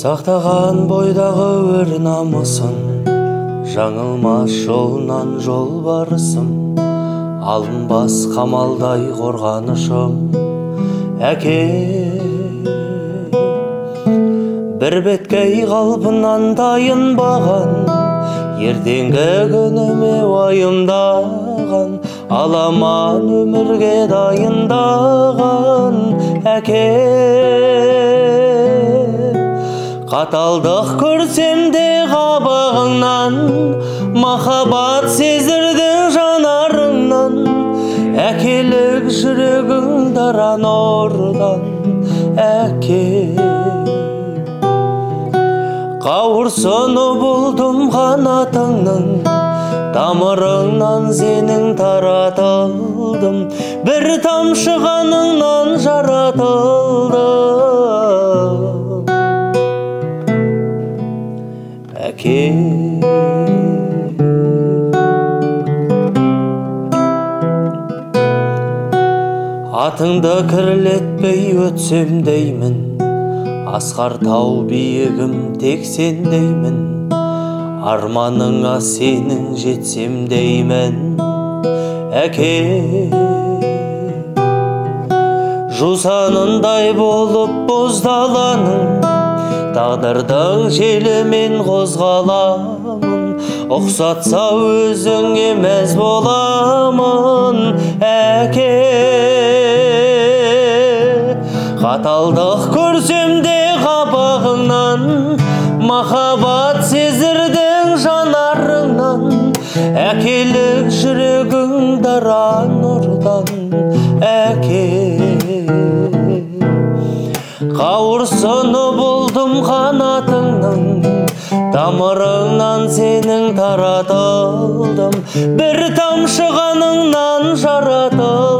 Сақтаған бойдағы өр намысын, жаңылмас жолынан жолбарысым, алынбас қамалдай қорғанышым әке. Бір беткей қалпынан тайынбаған, ертеңгі күніме уайымдаған, аламан өмірге дайындаған әке. Қаталдық көрсем де қабағыңнан, махаббат сезірдің жанарыңнан, әкелік жүрегің даран ордан әке. Қауырсыны бұлдым қанатыңның, тамырыңнан сенің таратылдым, бір тамшы қаныңнан жаратылдым әке. Атыңды кірлетпей өтсем деймін, асқар тау биігім тек сен деймін, арманыңа сенің жетсем деймін әке. Жусанындай болып боздаланың, тағдырдың желімен қозғаламын, ұқсатса өзіңе мәз боламын әке. Қаталдық көрсем де қабағыңнан, махаббат сезірдің жанарыңнан, әкелік жүрегің даран нұрдан әке. Қауырсыны бұлдым қанатыңның, тамырыңнан сенің таратылдым, бір тамшы қаныңнан жаратылдым